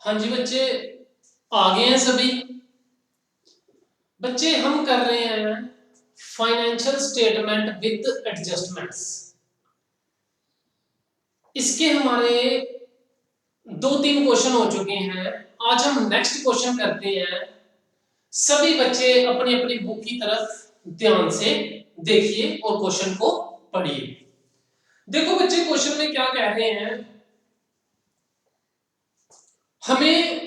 हाँ जी बच्चे, आ गए हैं सभी बच्चे। हम कर रहे हैं फाइनेंशियल स्टेटमेंट विद एडजस्टमेंट्स। इसके हमारे 2-3 क्वेश्चन हो चुके हैं। आज हम नेक्स्ट क्वेश्चन करते हैं। सभी बच्चे अपनी अपनी बुक की तरफ ध्यान से देखिए और क्वेश्चन को पढ़िए। देखो बच्चे, क्वेश्चन में क्या कह रहे हैं, हमें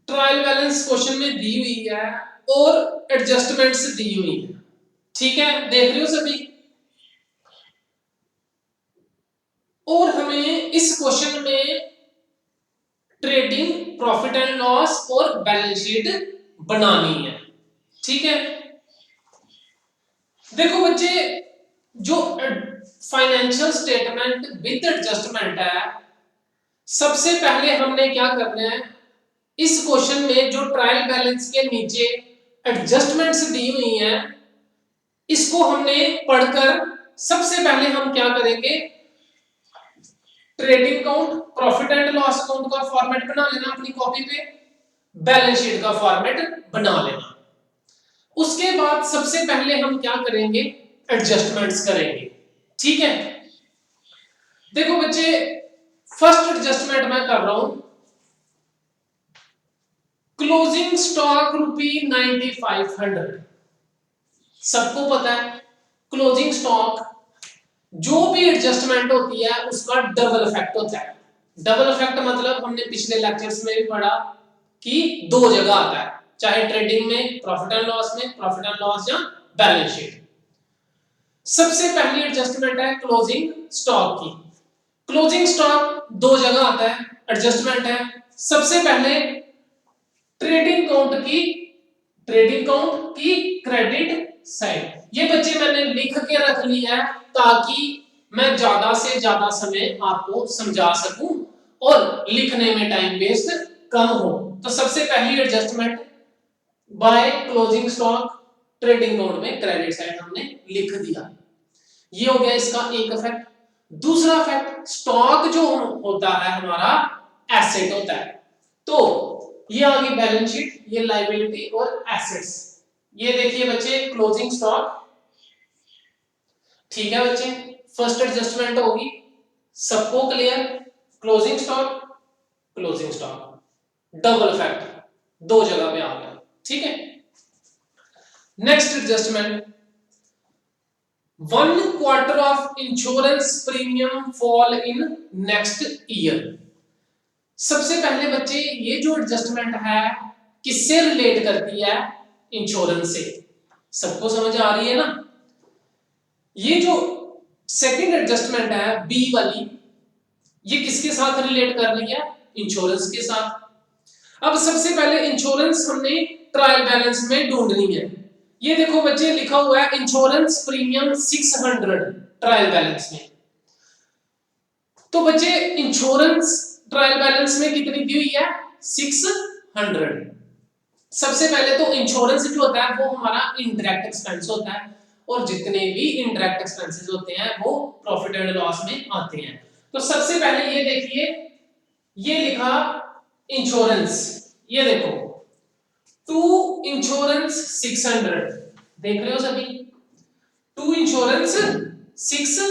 ट्रायल बैलेंस क्वेश्चन में दी हुई है और एडजस्टमेंट्स दी हुई है। ठीक है, देख रहे हो सभी। और हमें इस क्वेश्चन में ट्रेडिंग प्रॉफिट एंड लॉस और बैलेंस शीट बनानी है। ठीक है, देखो बच्चे, जो फाइनेंशियल स्टेटमेंट विद एडजस्टमेंट है, सबसे पहले हमने क्या करना है, इस क्वेश्चन में जो ट्रायल बैलेंस के नीचे एडजस्टमेंट्स दी हुई हैं, इसको हमने पढ़कर सबसे पहले हम क्या करेंगे, trading account, profit and loss account का फॉर्मेट बना लेना अपनी कॉपी पे, बैलेंस शीट का फॉर्मेट बना लेना। उसके बाद सबसे पहले हम क्या करेंगे, एडजस्टमेंट्स करेंगे। ठीक है, देखो बच्चे, फर्स्ट एडजस्टमेंट मैं कर रहा हूं, क्लोजिंग स्टॉक ₹9500। सबको पता है क्लोजिंग स्टॉक जो भी एडजस्टमेंट होती है उसका डबल इफेक्ट होता है। डबल इफेक्ट मतलब हमने पिछले लेक्चर्स में भी पढ़ा कि दो जगह आता है, चाहे ट्रेडिंग में प्रॉफिट एंड लॉस में, प्रॉफिट एंड लॉस या बैलेंस शीट। सबसे पहली एडजस्टमेंट है क्लोजिंग स्टॉक की। क्लोजिंग स्टॉक दो जगह आता है, एडजस्टमेंट है। सबसे पहले ट्रेडिंग अकाउंट की क्रेडिट साइड। ये बच्चे मैंने लिख के रख लिया है ताकि मैं ज्यादा से ज्यादा समय आपको समझा सकूं और लिखने में टाइम वेस्ट कम हो। तो सबसे पहली adjustment by closing stock trading account में क्रेडिट साइड हमने लिख दिया। ये हो गया इसका एक इफेक्ट। दूसरा इफेक्ट, स्टॉक जो होता है हमारा एसेट होता है। तो ये आ गई बैलेंस शीट, ये लायबिलिटी और एसेट्स। ये देखिए बच्चे, क्लोजिंग स्टॉक। ठीक है बच्चे, फर्स्ट एडजस्टमेंट होगी, सबको clear. Closing stock double effect, दो जगह पे आ गया। ठीक है, next adjustment, 1 quarter of insurance premium fall in next year। सबसे पहले बच्चे, ये जो एडजस्टमेंट है किससे रिलेट करती है, इंश्योरेंस से। सबको समझ आ रही है ना। ये जो सेकंड एडजस्टमेंट है बी वाली, ये किसके साथ रिलेट कर रही है, इंश्योरेंस के साथ। अब सबसे पहले इंश्योरेंस हमने ट्रायल बैलेंस में ढूंढनी है। ये देखो बच्चे, लिखा हुआ है इंश्योरेंस प्रीमियम 600 ट्रायल बैलेंस में। तो बच्चे, इंश्योरेंस ट्रायल बैलेंस में कितनी दी हुई है, 600। सबसे पहले तो इंश्योरेंस जो होता है वो हमारा इनडायरेक्ट एक्सपेंस होता है, और जितने भी इनडायरेक्ट एक्सपेंसेस होते हैं वो प्रॉफिट एंड लॉस में आते हैं। तो सबसे पहले ये देखिए, ये लिखा इंश्योरेंस, ये देखो टू इंश्योरेंस 600, देख रहे हो सभी, टू इंश्योरेंस 600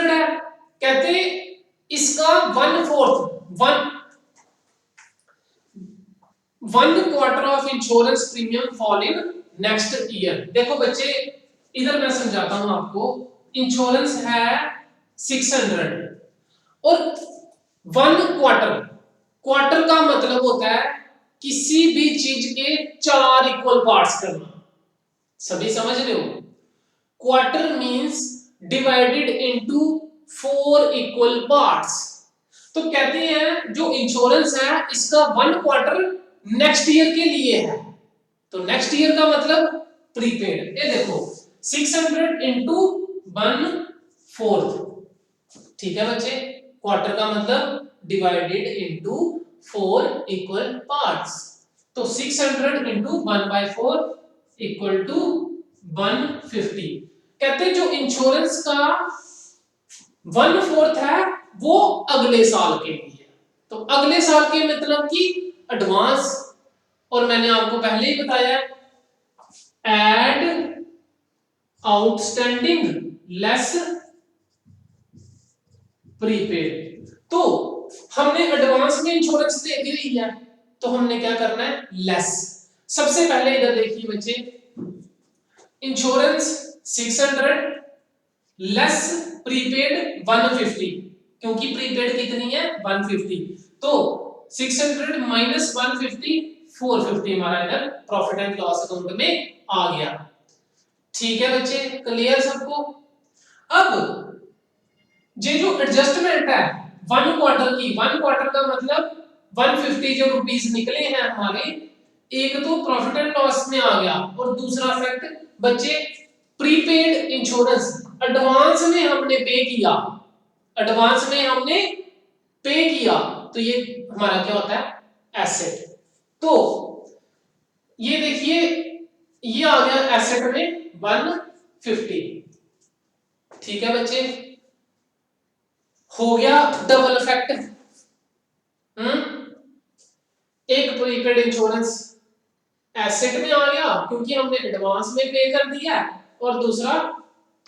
है। कहते इसका 1 quarter of insurance premium fall in next year. देखो बच्चे, इधर मैं समझाता हूं आपको। इंश्योरेंस है 600 और 1 क्वार्टर का मतलब होता है किसी भी चीज के 4 इक्वल पार्ट्स करना। सभी समझ रहे हो, quarter means divided into 4 equal parts. तो कहते हैं जो इंश्योरेंस है इसका 1 क्वार्टर नेक्स्ट ईयर के लिए है, तो नेक्स्ट ईयर का मतलब प्रीपेड। ये देखो 600 इंटू 1/4। ठीक है बच्चे, क्वार्टर का मतलब डिवाइडेड इनटू 4 इक्वल पार्ट्स। तो 600 इंटू 1/4 इक्वल टू 150। कहते हैं जो इंश्योरेंस का 1/4 है वो अगले साल के लिए। तो अगले साल के मतलब कि एडवांस, और मैंने आपको पहले ही बताया एड आउटस्टैंडिंग लेस प्रीपेड। तो हमने एडवांस में इंश्योरेंस दे दी हुई है, तो हमने क्या करना है, लेस। सबसे पहले इधर देखिए बच्चे, इंश्योरेंस 600 लेस प्रीपेड 150, क्योंकि प्रीपेड कितनी है 150, तो 600 माइनस 150 450 हमारा इधर प्रॉफिट एंड लॉस अकाउंट में आ गया। ठीक है बच्चे, क्लियर सबको। अब ये जो एडजस्टमेंट है वन क्वार्टर की, वन क्वार्टर का मतलब 150 जो रुपीस निकले हैं हमारे, एक तो प्रॉफिट एंड लॉस में आ गया, और दूसरा फैक्ट बच्चे प्रीपेड इंश्योरेंस एडवांस में हमने पे किया, एडवांस में हमने पे किया, तो ये हमारा क्या होता है एसेट। तो ये देखिए ये आ गया एसेट में 150। ठीक है बच्चे, हो गया डबल इफेक्ट। एक प्रीपेड इंश्योरेंस एसेट में आ गया क्योंकि हमने एडवांस में पे कर दिया, और दूसरा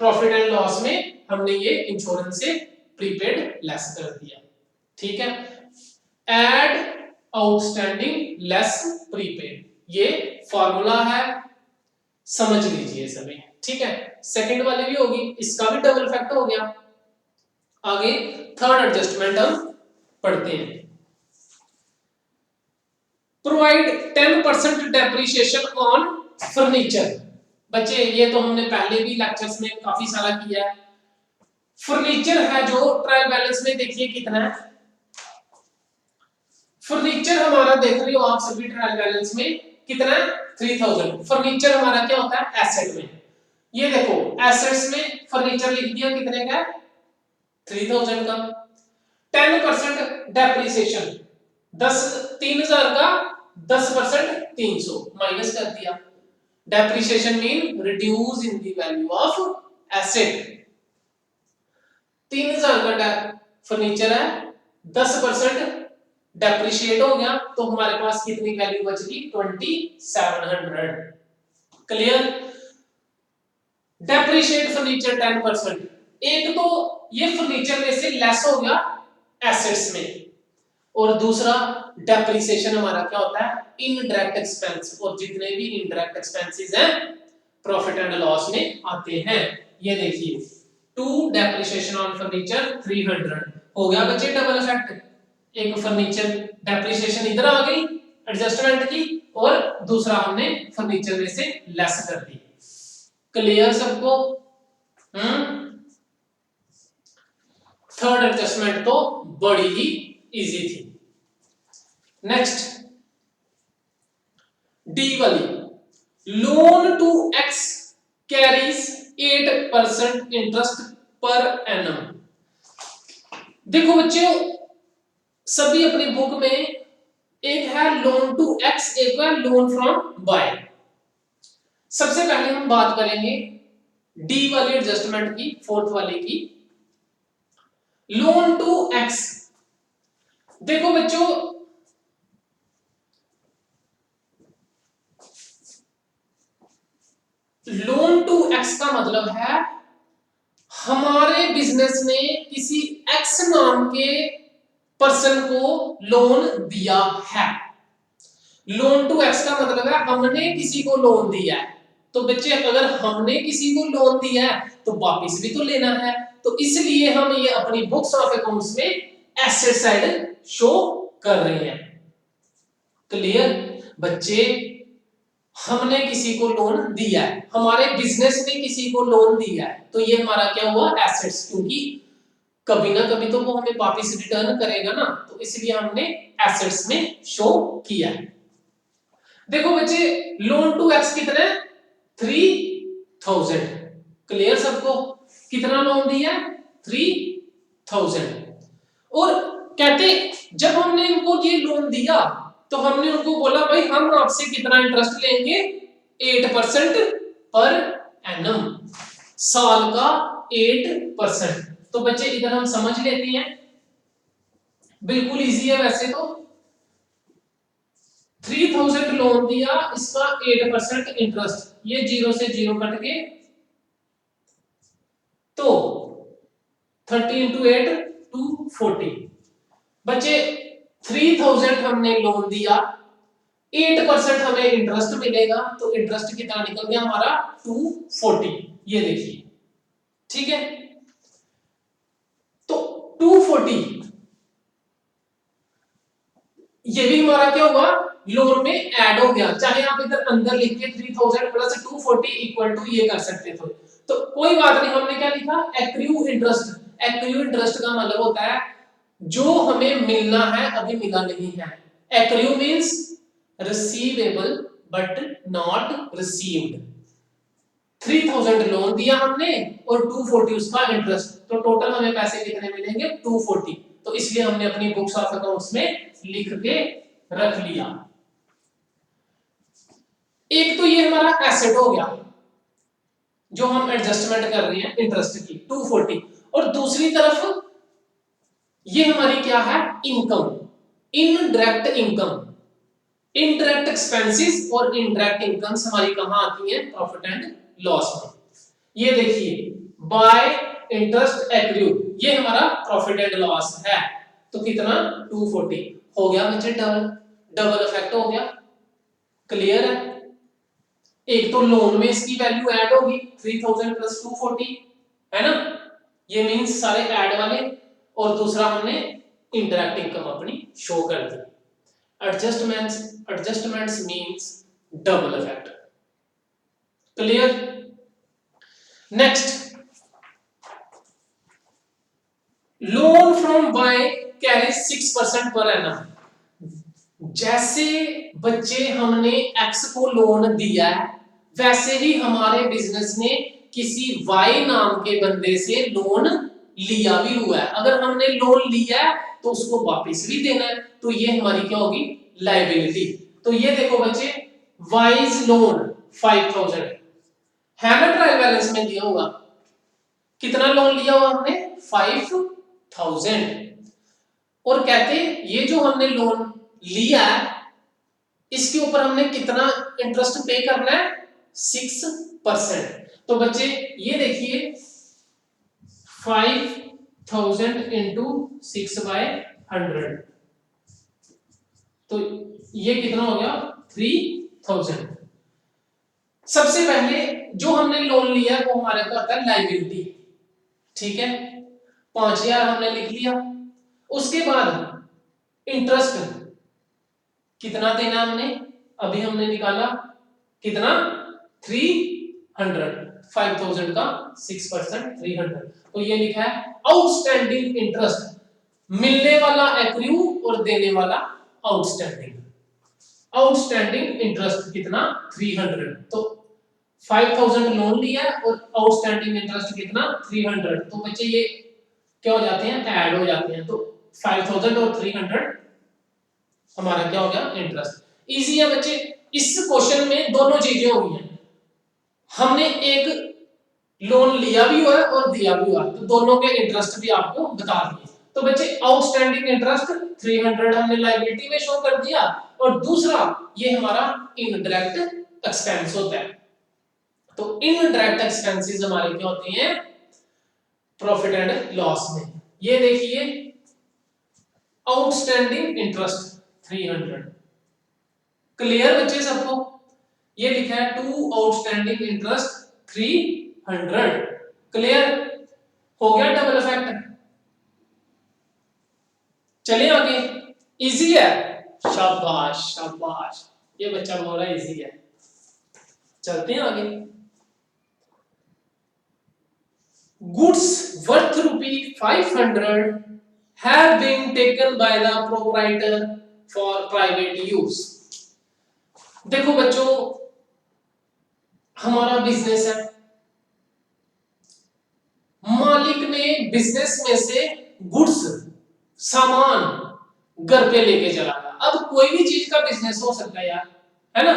प्रॉफिट एंड लॉस में हमने ये इंश्योरेंस से प्रीपेड लेस कर दिया। ठीक है, एड आउटस्टैंडिंग लेस प्रीपेड, ये फॉर्मूला है, समझ लीजिए सभी। ठीक है, सेकंड वाली भी होगी, इसका भी डबल इफेक्ट हो गया। आगे थर्ड एडजस्टमेंट हम पढ़ते हैं। Provide 10% depreciation on furniture. बच्चे ये तो हमने पहले भी लेक्चर्स में काफी सारा किया है। फर्नीचर है जो ट्रायल बैलेंस में देखिए कितना है, फर्नीचर हमारा देख रही हो आप सभी ट्रायल बैलेंस में कितना है 3000। फर्नीचर हमारा क्या होता है एसेट में, ये देखो एसेट्स में फर्नीचर लिख दिया कितने का 3000 का। 10% डेप्रिसिएशन 3000 का 10% 300 माइनस कर दिया। Depreciation mean reduce in the value of asset. 3000 का फर्नीचर है, 10% डेप्रिशिएट हो गया, तो हमारे पास कितनी वैल्यू बच गई 2700। क्लियर, डेप्रिशिएट फर्नीचर 10%, एक तो ये फर्नीचर में से लेस हो गया एसेट्स में, और दूसरा डेप्रिसिएशन हमारा क्या होता है इनडायरेक्ट एक्सपेंस, और जितने भी इनडायरेक्ट एक्सपेंसेस हैं प्रॉफिट एंड लॉस में आते हैं। ये देखिए 2 डेप्रिसिएशन ऑन फर्नीचर 300 हो गया बच्चे डबल इफेक्ट, एक फर्नीचर डेप्रिसिएशन इधर आ गई एडजस्टमेंट की, और दूसरा हमने फर्नीचर में से लेस कर दी। क्लियर सबको? थर्ड एडजस्टमेंट तो बड़ी ही इजी थी। नेक्स्ट डी वाली, loan to X carries 8% interest per annum. देखो बच्चों सभी अपनी बुक में एक है लोन टू एक्स, एक है लोन फ्रॉम वाई। सबसे पहले हम बात करेंगे डी वाली एडजस्टमेंट की, फोर्थ वाले की, लोन टू एक्स। देखो बच्चों लोन टू एक्स का मतलब है हमारे बिजनेस ने किसी एक्स नाम के पर्सन को लोन दिया है। लोन टू एक्स का मतलब है हमने किसी को लोन दिया है, तो बच्चे अगर हमने किसी को लोन दिया है तो वापस भी तो लेना है, तो इसलिए हम ये अपनी बुक्स ऑफ अकाउंट्स में एसेट साइड शो कर रहे हैं। क्लियर बच्चे, हमने किसी को लोन दिया है, हमारे बिजनेस ने किसी को लोन दिया है, तो ये हमारा क्या हुआ एसेट्स, क्योंकि कभी ना कभी तो वो हमें वापस रिटर्न करेगा ना, तो इसलिए हमने एसेट्स में शो किया है। देखो बच्चे लोन टू एक्स कितना है 3000। क्लियर सबको? कितना लोन दिया 3000, और कहते जब हमने इनको ये लोन दिया तो हमने उनको बोला भाई हम आपसे कितना इंटरेस्ट लेंगे 8% पर एनम, साल का 8%। तो बच्चे इधर हम समझ लेते हैं बिल्कुल इजी है वैसे तो। 3000 लोन दिया, इसका 8% इंटरेस्ट, ये 0 से 0 कट के, तो 30 इंटू 8 240। बच्चे 3000 हमने लोन दिया, 8% हमें इंटरेस्ट मिलेगा, तो इंटरेस्ट कितना निकल गया हमारा 240, ये देखिए। ठीक है, तो 240 ये भी हमारा क्या हुआ, लोन में ऐड हो गया। चाहे आप इधर अंदर लिख के 3000 प्लस 240 इक्वल टू ये कर सकते थे, तो कोई बात नहीं, हमने क्या लिखा, एक्रू इंटरेस्ट। एक्रू इंटरेस्ट का मतलब होता है जो हमें मिलना है अभी मिला नहीं है। Accrue means receivable but not received. 3000 loan दिया हमने और 240 उसका इंटरेस्ट, तो टोटल हमें पैसे कितने मिलेंगे 240। तो इसलिए हमने अपनी बुक्स ऑफ अकाउंट्स में लिख के रख लिया। एक तो ये हमारा एसेट हो गया जो हम एडजस्टमेंट कर रहे हैं इंटरेस्ट की 240, और दूसरी तरफ ये हमारी क्या है, income, indirect income. Indirect expenses और इनडायरेक्ट इनकम्स हमारी कहां आती हैं, प्रॉफिट एंड लॉस में। ये देखिए, बाय इंटरेस्ट एक्रू, ये हमारा प्रॉफिट एंड लॉस है, तो कितना 240 हो गया बच्चे, डबल डबल इफेक्ट हो गया। क्लियर है, एक तो लोन में इसकी वैल्यू ऐड होगी 3000 प्लस 240, है ना, ये मींस सारे ऐड वाले, और दूसरा हमने इनडायरेक्ट इनकम अपनी शो कर दी। Adjustments means double effect. Clear. Next, loan from by carry 6% per annum. जैसे बच्चे हमने एक्स को लोन दिया है, वैसे ही हमारे बिजनेस ने किसी वाई नाम के बंदे से लोन लिया भी हुआ है। अगर हमने लोन लिया है तो उसको वापस भी देना है, तो ये हमारी क्या होगी, लायबिलिटी। तो ये देखो बच्चे, वाइज लोन 5000 है ना, ट्रायल बैलेंस में दिया हुआ, कितना लोन लिया हुआ हमने 5000, और कहते ये जो हमने लोन लिया है इसके ऊपर हमने कितना इंटरेस्ट पे करना है, 6%। तो बच्चे ये देखिए 5000 इंटू 6/100, तो ये कितना हो गया 3000। सबसे पहले जो हमने लोन लिया वो हमारे का होता है लायबिलिटी, ठीक है, 5000 हमने लिख लिया। उसके बाद इंटरेस्ट कितना देना हमने, अभी हमने निकाला कितना 300, 5000 का 6% 300, तो ये लिखा है आउटस्टैंडिंग इंटरेस्ट, मिलने वाला एक्रू और देने वाला आउटस्टैंडिंग। आउटस्टैंडिंग इंटरेस्ट कितना 300, तो 5000 लोन लिया और आउटस्टैंडिंग इंटरेस्ट कितना 300, तो बच्चे ये क्या हो जाते हैं, ऐड हो जाते हैं, तो 5000 और 300 हमारा क्या हो गया, इंटरेस्ट। इजी है बच्चे, इस क्वेश्चन में दोनों चीजें हुई हैं, हमने एक लोन लिया भी हुआ है और दिया भी हुआ है, तो दोनों के इंटरेस्ट भी आपको बता दिए। तो बच्चे आउटस्टैंडिंग इंटरेस्ट 300 हमने लायबिलिटी में शो कर दिया, और दूसरा ये हमारा इनडायरेक्ट एक्सपेंस होता है। तो इनडायरेक्ट एक्सपेंसेस हमारे क्या होते हैं, प्रॉफिट एंड लॉस में। ये देखिए आउटस्टैंडिंग इंटरेस्ट 300। क्लियर बच्चे सबको, ये लिखा है टू आउटस्टैंडिंग इंटरेस्ट 300। क्लियर हो गया, डबल इफेक्ट। चलिए आगे, इजी है, शाबाश शाबाश, ये बच्चा बोल रहा है इजी है। चलते हैं आगे। Goods worth ₹500 have been taken by the proprietor for private use। देखो बच्चों, हमारा बिजनेस है, मालिक ने बिजनेस में से गुड्स सामान घर पे लेके चला गया। अब कोई भी चीज का बिजनेस हो सकता है यार, है ना,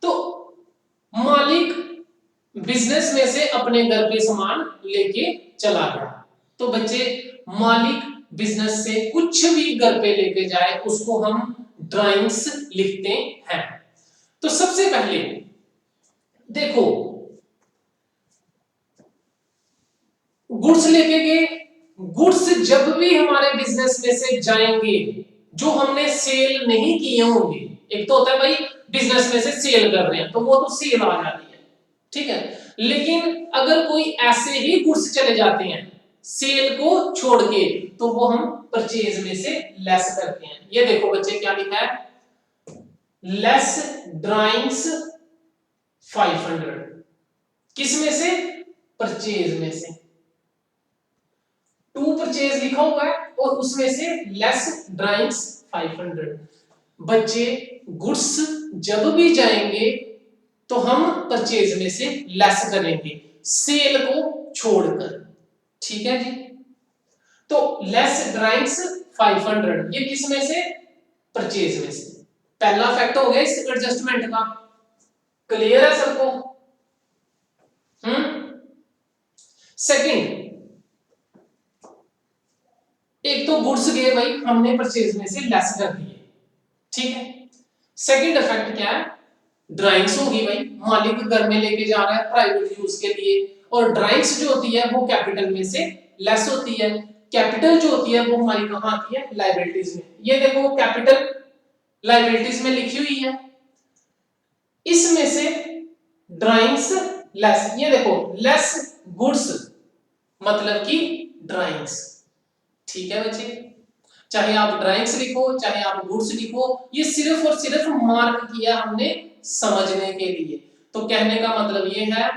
तो मालिक बिजनेस में से अपने घर पे सामान लेके चला गया, तो बच्चे मालिक बिजनेस से कुछ भी घर पे लेके जाए उसको हम ड्राइंग्स लिखते हैं। तो सबसे पहले देखो, गुड्स लेके गए, गुड्स जब भी हमारे बिजनेस में से जाएंगे, जो हमने सेल नहीं किए होंगे, एक तो होता है भाई बिजनेस में से सेल कर रहे हैं तो वो तो सेल आ जाती है, ठीक है, लेकिन अगर कोई ऐसे ही गुड्स चले जाते हैं सेल को छोड़ के तो वो हम परचेज में से लेस करते हैं। ये देखो बच्चे क्या लिखा है, लेस ड्राइंग्स 500, किस में से, परचेज में से, टू परचेज लिखा हुआ है और उसमें से लेस ड्राइंग्स 500। बच्चे गुड्स जब भी जाएंगे तो हम परचेज में से लेस करेंगे सेल को छोड़कर, ठीक है जी। तो लेस ड्राइंग्स 500 ये किस में से, परचेज में से। पहला फैक्ट हो गया इस एडजस्टमेंट का, क्लियर है सबको। सेकंड, एक तो गुड्स गए भाई हमने परचेज में से लेस कर दिए, ठीक है। सेकंड इफेक्ट क्या है, ड्राइंग्स होगी भाई, मालिक घर में लेके जा रहा है प्राइवेट यूज के लिए, और ड्राइंग्स जो होती है वो कैपिटल में से लेस होती है। कैपिटल जो होती है वो हमारी कहां आती है, लायबिलिटीज में। ये देखो कैपिटल लायबिलिटीज में लिखी हुई है, इसमें से ड्राइंग्स लेस, ये देखो लेस गुड्स मतलब कि ड्राइंग्स, ठीक है बच्चे। चाहे आप ड्राइंग्स लिखो चाहे आप गुड्स लिखो, ये सिर्फ और सिर्फ मार्क किया हमने समझने के लिए। तो कहने का मतलब ये है,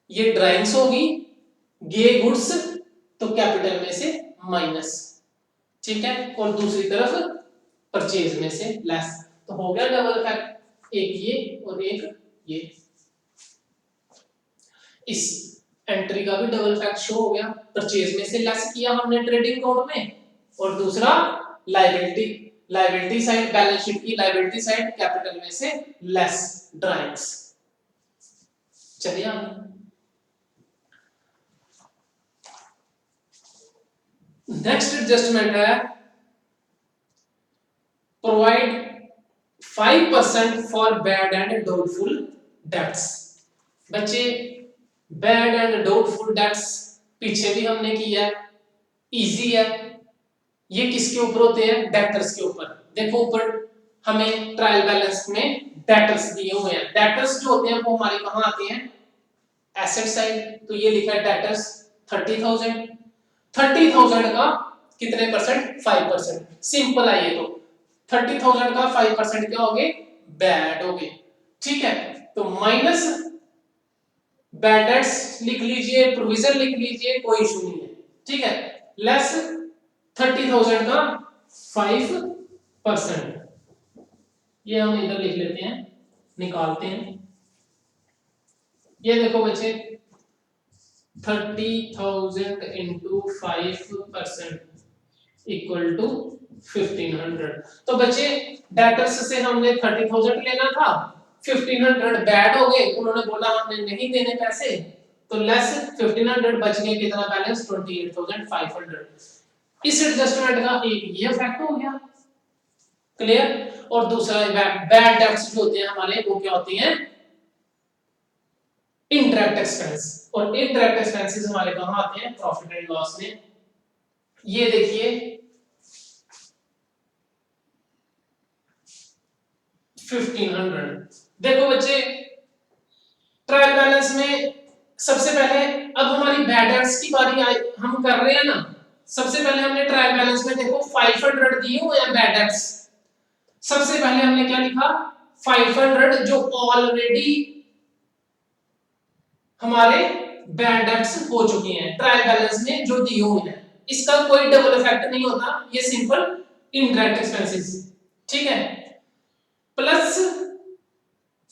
ये ड्राइंग्स होगी, ये गुड्स तो कैपिटल में से माइनस, ठीक है, और दूसरी तरफ परचेज में से लेस। तो हो गया डबल फैक्ट, एक ये और एक ये। इस एंट्री का भी डबल फैक्ट शो हो गया, परचेज में से लेस किया हमने ट्रेडिंग कोड में, और दूसरा लायबिलिटी साइड, बैलेंस शीट की लायबिलिटी साइड कैपिटल में से लेस ड्राइंग्स। चलिए नेक्स्ट एडजस्टमेंट है, provide 5% for bad and doubtful debts. बच्चे बैड एंड डाउटफुल डेब्ट्स पीछे भी हमने किया है, इजी है। ये किसके ऊपर होते हैं, डेटर्स के ऊपर। देखो ऊपर हमें ट्रायल बैलेंस में डेटर्स दिए हुए हैं, डेटर्स जो होते हैं वो हमारे कहां आते हैं, एसेट साइड। तो ये लिखा है डेटर्स 30,000, 30,000 का कितने परसेंट, 5%। सिंपल है ये, तो 30,000 का 5% क्या हो गए, बैड हो गए, ठीक है। तो माइनस बैड डेट्स लिख लीजिए, प्रोविजन लिख लीजिए, कोई इशू नहीं है, ठीक है। लेस 30,000 का 5%, ये हम इधर लिख लेते हैं, निकालते हैं। ये देखो बच्चे 30,000 इंटू 5% इक्वल टू 1500। तो बच्चे डेटर्स से हमने 30,000 लेना था, 1500 बैड हो गए, उन्होंने बोला हमने नहीं देने पैसे, तो लेस 1500 बच गए, कितना बैलेंस 28,500। इस एडजस्टमेंट का एक ये इफेक्ट हो गया, क्लियर। और दूसरा बैड डेट्स जो होते हैं हमारे वो क्या होती हैं, इनडायरेक्ट एक्सपेंस, और इनडायरेक्ट एक्सपेंसेस हमारे कहां आते हैं, प्रॉफिट एंड लॉस में। ये देखिए 1500। देखो बच्चे ट्रायल बैलेंस में सबसे पहले, अब हमारी बैड डेट्स की बारी आई, हम कर रहे हैं ना। सबसे पहले हमने ट्रायल बैलेंस में देखो 500 दिए हुए हैं बैड डेट्स। सबसे पहले हमने क्या लिखा, 500 जो ऑलरेडी हमारे बैड डेट्स हो चुके हैं ट्रायल बैलेंस में जो दिए हुए हैं, इसका कोई डबल इफेक्ट नहीं होता, ये सिंपल इनडायरेक्ट एक्सपेंसेस, ठीक है। प्लस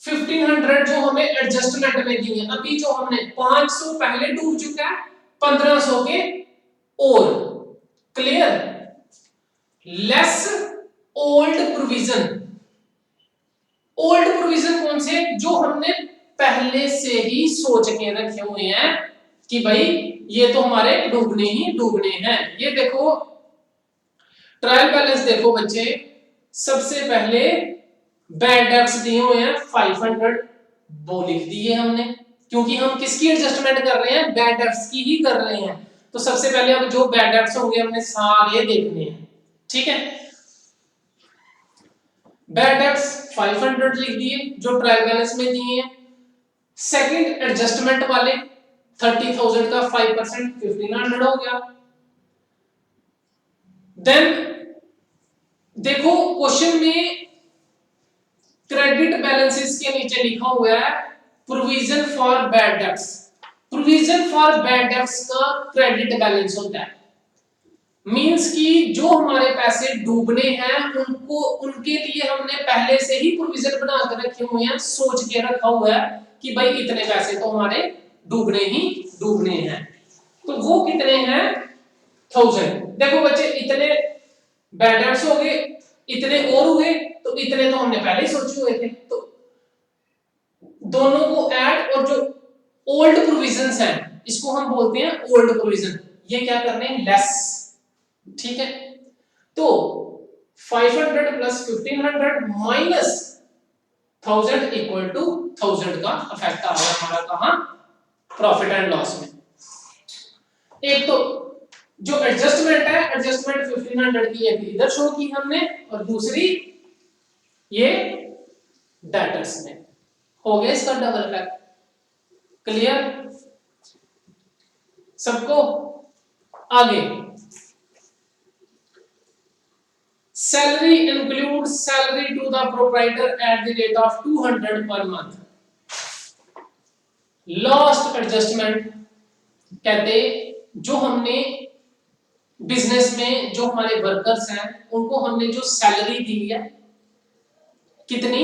1500 जो हमें एडजस्टमेंट में दिए हैं, अभी जो हमने 500 पहले डूब चुका है, 1500 के और, clear. Less old provision, old provision कौन से, जो हमने पहले से ही सोच के रखे हुए हैं कि भाई ये तो हमारे डूबने ही डूबने हैं। ये देखो ट्रायल बैलेंस देखो बच्चे, सबसे पहले बैड डेब्ट्स दिए हुए हैं 500, वो लिख दिए हमने, क्योंकि हम किसकी एडजस्टमेंट कर रहे हैं, बैड डेब्ट्स की ही कर रहे हैं। तो सबसे पहले अब जो बैड डेब्ट्स होंगे हमने सारे देखने हैं, ठीक है। बैड डेब्ट्स 500 लिख दिए जो ट्रायल बैलेंस में दिए हैं। सेकंड एडजस्टमेंट वाले 30,000 का 5% 1500 हो गया। देन देखो क्वेश्चन में क्रेडिट बैलेंसेस के नीचे लिखा हुआ है provision for bad debts. Provision for bad debts का क्रेडिट बैलेंस होता है, मींस कि जो हमारे पैसे डूबने हैं उनको, उनके लिए हमने पहले से ही प्रोविजन बना कर रखे हुए हैं, सोच के रखा हुआ है कि भाई इतने पैसे तो हमारे डूबने ही डूबने हैं। तो वो कितने हैं 1000। देखो बच्चे इतने बैड डेब्ट्स हो गए, इतने और हुए, तो इतने तो हमने पहले ही सोचे हुए थे, तो दोनों को ऐड, और जो ओल्ड प्रोविजंस हैं इसको हम बोलते हैं ओल्ड प्रोविजन, ये क्या करने हैं लेस, ठीक है। तो 500 प्लस 1500 माइनस 1000 इक्वल टू 1000 का इफेक्ट आ रहा हमारा कहां, प्रॉफिट एंड लॉस में। एक तो जो एडजस्टमेंट है, एडजस्टमेंट 1500 की एक इधर शो की हमने, और दूसरी ये डेटर्स में, हो गया इसका डबल इफेक्ट। क्लियर सबको? आगे salary include salary to the proprietor at the rate of 200 per month. Last adjustment कहते जो हमने बिजनेस में जो हमारे वर्कर्स हैं उनको हमने जो सैलरी दी है कितनी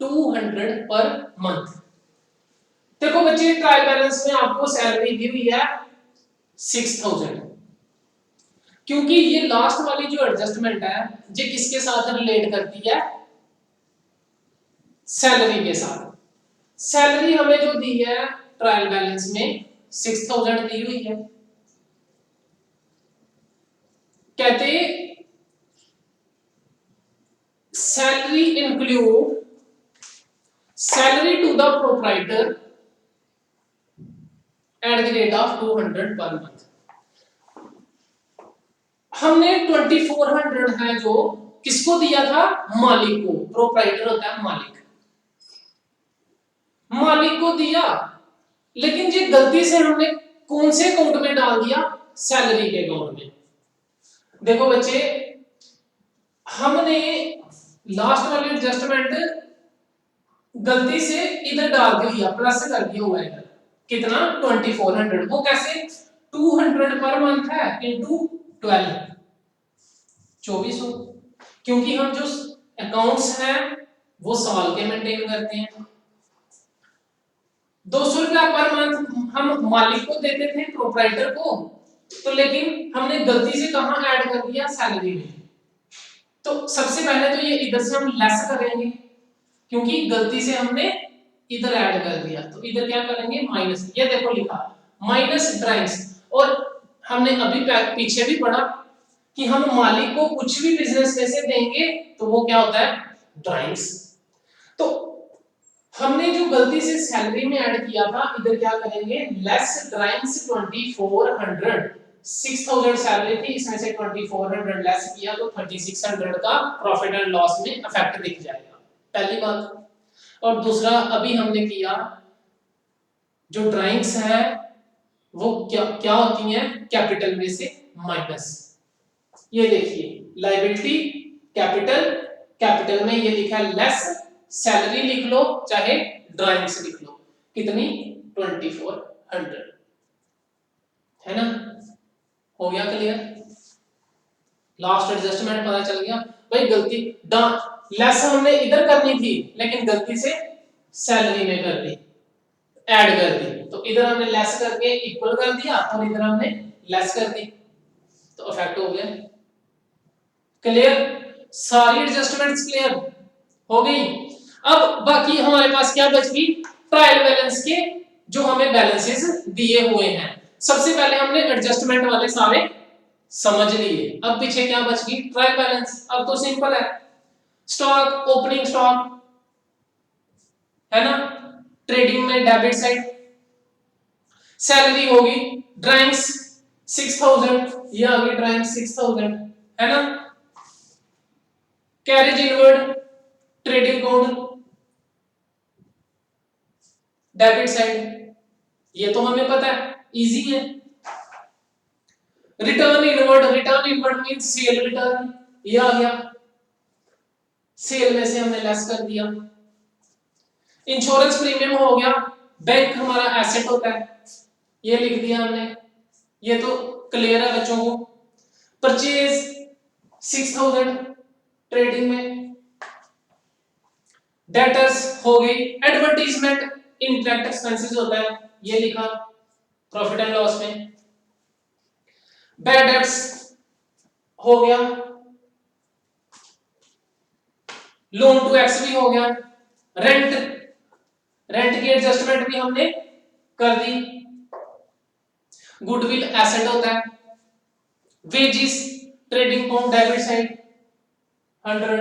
200 पर मंथ। देखो बच्चे ट्रायल बैलेंस में आपको सैलरी दी हुई है 6000, क्योंकि ये लास्ट वाली जो एडजस्टमेंट है ये किसके साथ रिलेट करती है, सैलरी के साथ। सैलरी हमें जो दी है ट्रायल बैलेंस में 6000 दी हुई है, कहते salary include salary to the proprietor at the rate of 200 per month. हमने 2400 है जो किसको दिया था, मालिक को। प्रोप्राइटर होता है मालिक, मालिक को दिया, लेकिन ये गलती से हमने कौन से अकाउंट में डाल दिया, सैलरी के अकाउंट में। देखो बच्चे हमने लास्ट वाली एडजस्टमेंट गलती से इधर डाल दिया, प्लस कर दिया हुआ है, कितना 2400। वो कैसे, 200 पर मंथ है इनटू 12 2400, क्योंकि हम जो अकाउंट्स हैं वो साल के मेंटेन करते हैं। 200 रुपया पर मंथ हम मालिक को देते थे, प्रोप्राइटर को, तो लेकिन हमने गलती से कहां ऐड कर दिया, सैलरी में। तो सबसे पहले तो ये इधर से हम लेस करेंगे, क्योंकि गलती से हमने इधर ऐड कर दिया, तो इधर क्या करेंगे माइनस। ये देखो लिखा माइनस ड्राइंग्स, और हमने अभी पीछे भी पढ़ा कि हम मालिक को कुछ भी बिजनेस में से देंगे तो वो क्या होता है, ड्राइंग्स। तो हमने जो गलती से सैलरी में ऐड किया था, इधर क्या करेंगे लेस ड्राइंग्स 2400। 6000 सैलरी थी, इसमें से 2400 लेस किया तो 3600 का प्रॉफिट एंड लॉस में इफेक्ट दिख जाएगा, पहली बात। और दूसरा अभी हमने किया जो ड्राइंग्स है वो क्या क्या होती हैं, कैपिटल में से माइनस। ये देखिए लायबिलिटी कैपिटल, कैपिटल में ये लिखा है लेस, सैलरी लिख लो चाहे ड्राइंग्स लिख लो, कितनी 2400, है ना। हो गया क्लियर, लास्ट एडजस्टमेंट पता चल गया। भाई गलती लेस हमने इधर करनी थी, लेकिन गलती से सैलरी में कर दी, ऐड कर दी, तो इधर हमने लेस करके इक्वल कर दिया और इधर हमने लेस कर दी, तो इफेक्ट हो गया। क्लियर, सारी एडजस्टमेंट्स क्लियर हो गई। अब बाकी हमारे पास क्या बच गई, ट्रायल बैलेंस के जो हमें बैलेंसेस दिए हुए हैं। सबसे पहले हमने एडजस्टमेंट वाले सारे समझ लिए। अब पीछे क्या बच गई, ट्रायल बैलेंस। अब तो सिंपल है, स्टॉक ओपनिंग स्टॉक है ना, ट्रेडिंग में डेबिट साइड, सैलरी होगी ड्राइंग्स 6000, ये आ गई ड्राइंग्स 6000 है ना, carriage inward trading code debit side, ये तो हमें पता है, इजी है। Return inward means cell return, ये आ गया, सेल में से हमने लेस कर दिया। इंश्योरेंस प्रीमियम हो गया, बैंक हमारा एसेट होता है, ये लिख दिया हमने, ये तो क्लियर है बच्चों को। परचेज 6000 ट्रेडिंग में, डेटर्स हो गई, एडवर्टाइजमेंट इनडायरेक्ट एक्सपेंसेस होता है, ये लिखा प्रॉफिट एंड लॉस में। बैड डेट्स हो गया, लोन टू एक्स भी हो गया, रेंट की एडजस्टमेंट भी हमने कर दी, गुडविल एसेट होता है, wages trading count debit side 100,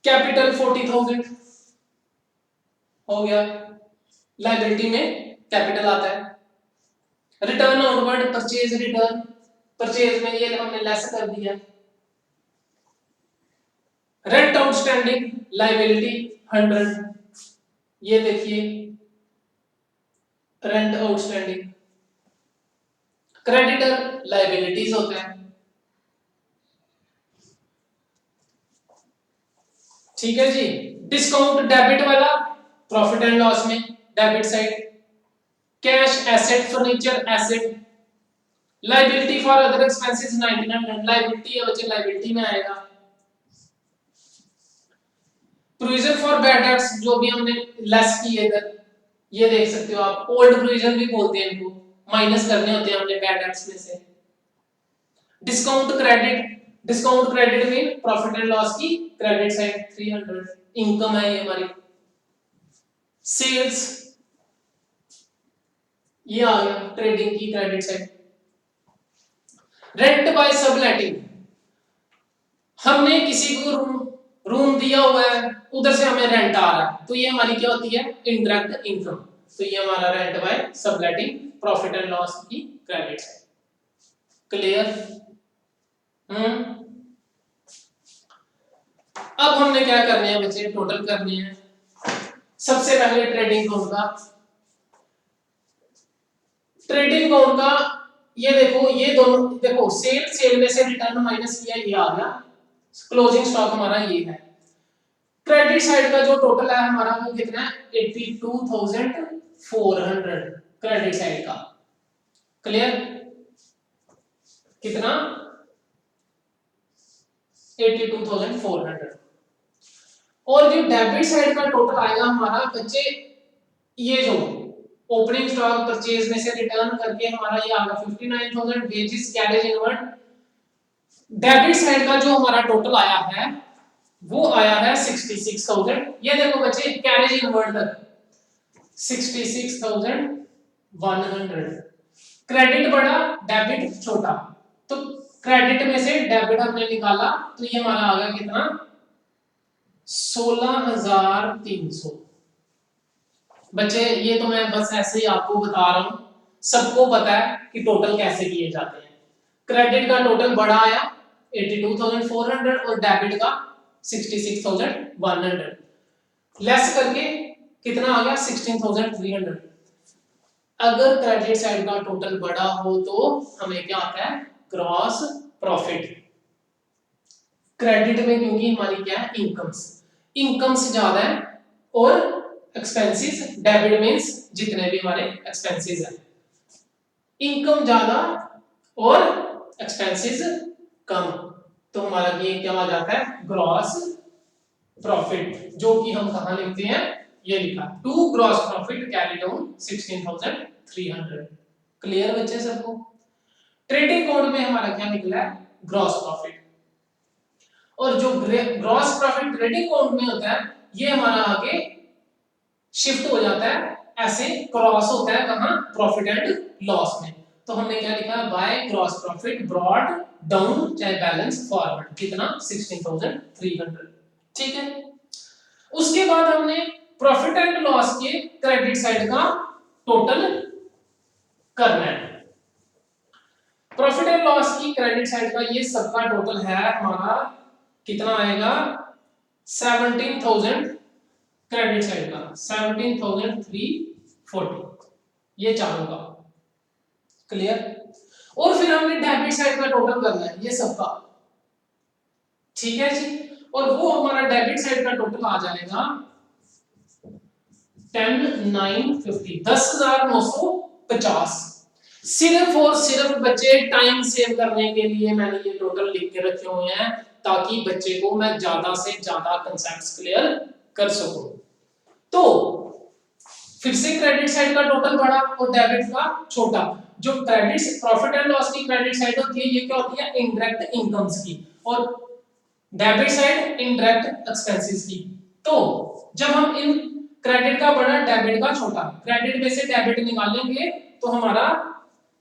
capital 40000 हो गया, लायबिलिटी में कैपिटल आता है। Return outward purchase return, purchase में ये हमने लेस कर दिया। रेंट आउटस्टैंडिंग लायबिलिटी 100, ये देखिए रेंट आउटस्टैंडिंग। क्रेडिटर लायबिलिटीज होते हैं, ठीक है जी। डिस्काउंट डेबिट वाला प्रॉफिट एंड लॉस में debit side, cash asset furniture asset, liability for other expenses 1900, liability है बच्चे, लायबिलिटी में आएगा। प्रोविजन फॉर बैड डेट्स जो भी हमने लेस किए इधर, ये देख सकते हो आप, ओल्ड प्रोविजन भी बोलते हैं इनको, माइनस करने होते हैं हमने बैड डेट्स में से। डिस्काउंट क्रेडिट में प्रॉफिट एंड लॉस की क्रेडिट साइड 300, इनकम है ये हमारी। सेल्स ये आ गया ट्रेडिंग की credit side. Rent by subletting, हमने किसी को रूम दिया हुआ है, उधर से हमें रेंट आ रहा है, तो ये हमारी क्या होती है, इनडायरेक्ट इनकम। तो ये हमारा rent by subletting profit and loss की क्रेडिट है। क्लियर? अब हमने क्या करने हैं बच्चे, टोटल करने हैं। सबसे पहले ट्रेडिंग अकाउंट का, ट्रेडिंग अकाउंट का ये देखो, ये दोनों देखो, सेल में से रिटर्न माइनस किया, ये आ गया, क्लोजिंग स्टॉक हमारा ये है। क्रेडिट साइड का जो टोटल है हमारा वो कितना है, 82400 क्रेडिट साइड का। क्लियर? कितना, 82400। और जो डेबिट साइड का टोटल आएगा हमारा बच्चे, ये जो ओपनिंग स्टॉक परचेज में से रिटर्न करके हमारा ये आएगा 59000, wages carriage inward. Debit side का जो हमारा टोटल आया है वो आया है 66000। ये देखो बच्चे, कैरेज इनवर्ड तक 66100। क्रेडिट बड़ा डेबिट छोटा, तो क्रेडिट में से डेबिट हमने निकाला, तो ये हमारा आ गया कितना, 16300। बच्चे ये तो मैं बस ऐसे ही आपको बता रहा हूं, सबको पता है कि टोटल कैसे किए जाते हैं। क्रेडिट का टोटल बड़ा आया 82400 और डेबिट का 66100, लेस करके कितना आ गया, 16300। अगर क्रेडिट साइड का टोटल बड़ा हो तो हमें क्या आता है, ग्रॉस प्रॉफिट। क्रेडिट में क्योंकि हमारी क्या है, इनकम्स ज्यादा है, और एक्सपेंसेस, डेबिट मींस जितने भी हमारे एक्सपेंसेस हैं, इनकम ज्यादा और एक्सपेंसेस कम, तो हमारा ये क्या आ जाता है, ग्रॉस प्रॉफिट, जो कि हम कहां लिखते हैं, ये लिखा, to gross profit carried on 16300। Clear बच्चे सबको? ट्रेडिंग अकाउंट में हमारा क्या निकला है, ग्रॉस प्रॉफिट। और जो ग्रॉस प्रॉफिट ट्रेडिंग अकाउंट में होता है, ये हमारा आगे शिफ्ट हो जाता है, ऐसे क्रॉस होता है कहां, प्रॉफिट एंड लॉस में। तो हमने क्या लिखा, by gross profit brought down चाहे बैलेंस फॉरवर्ड, कितना 16,300। ठीक है, उसके बाद हमने प्रॉफिट एंड लॉस के क्रेडिट साइड का टोटल करना है। प्रॉफिट एंड लॉस की क्रेडिट साइड का ये सबका टोटल है हमारा, कितना आएगा 17,000 क्रेडिट साइड का 17,340, ये चारों का क्लियर। और फिर हमने डेबिट साइड का टोटल करना है ये सबका, ठीक है जी। और वो हमारा डेबिट साइड का टोटल आ जाएगा 10,950, 10,950। सिर्फ और सिर्फ बच्चे टाइम सेव करने के लिए मैंने ये टोटल लिख के रखे हुए हैं, ताकि बच्चे को मैं ज्यादा से ज्यादा कांसेप्ट्स क्लियर कर सकूं। तो फिर से क्रेडिट साइड का टोटल बड़ा और डेबिट का छोटा। जो क्रेडिट प्रॉफिट एंड लॉस की क्रेडिट साइड होती है, ये क्या होती है, इनडायरेक्ट इनकम्स की, और डेबिट साइड इनडायरेक्ट एक्सपेंसेस की। तो जब हम इन क्रेडिट का बड़ा डेबिट का छोटा, क्रेडिट में से डेबिट निकालेंगे तो हमारा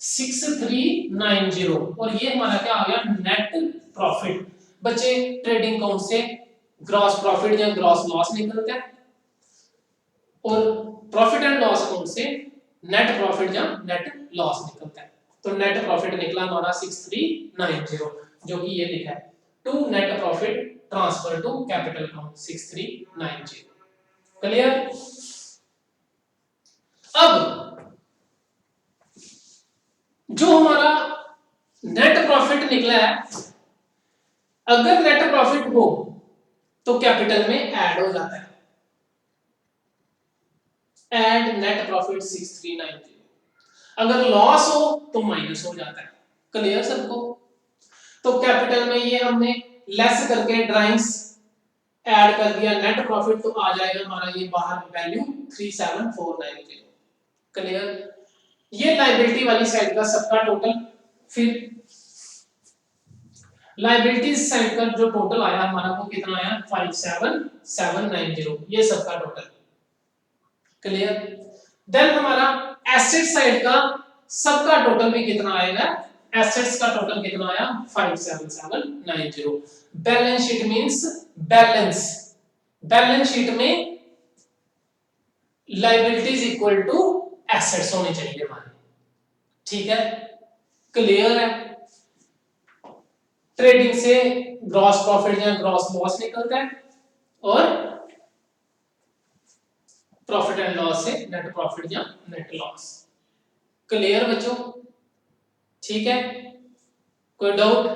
6390, और ये हमारा क्या आ गया, नेट प्रॉफिट। बच्चे ट्रेडिंग अकाउंट से ग्रॉस प्रॉफिट या ग्रॉस लॉस निकलता है, और प्रॉफिट एंड लॉस अकाउंट से नेट प्रॉफिट या नेट लॉस निकलता है। तो नेट प्रॉफिट निकला हमारा 6390, जो कि ये लिखा है, to net profit transfer to capital account 6390। Clear. अब जो हमारा नेट प्रॉफिट निकला है, अगर नेट प्रॉफिट हो तो कैपिटल में ऐड हो जाता है, एड नेट प्रॉफिट 6390। अगर लॉस हो तो माइनस हो जाता है। क्लियर सबको। तो कैपिटल में ये हमने लेस करके ड्राइंग्स ऐड कर दिया, नेट प्रॉफिट तो आ जाएगा हमारा ये बाहर वैल्यू 37490। क्लियर। ये लायबिलिटी वाली साइड का सबका टोटल। फिर लायबिलिटीज साइड का जो टोटल आया हमारा वो कितना आया 57790, ये सबका टोटल। क्लियर। देन हमारा एसेट साइड का सबका टोटल भी कितना आएगा, एसेट्स का टोटल कितना आया 57790। Balance sheet means balance, balance sheet में लायबिलिटीज इक्वल टू एसेट्स होने चाहिए हमारे, ठीक है। क्लियर है। ट्रेडिंग से ग्रॉस प्रॉफिट या ग्रॉस लॉस निकलता है, और प्रॉफिट एंड लॉस से नेट प्रॉफिट या नेट लॉस। क्लियर बच्चों, ठीक है। कोई डाउट?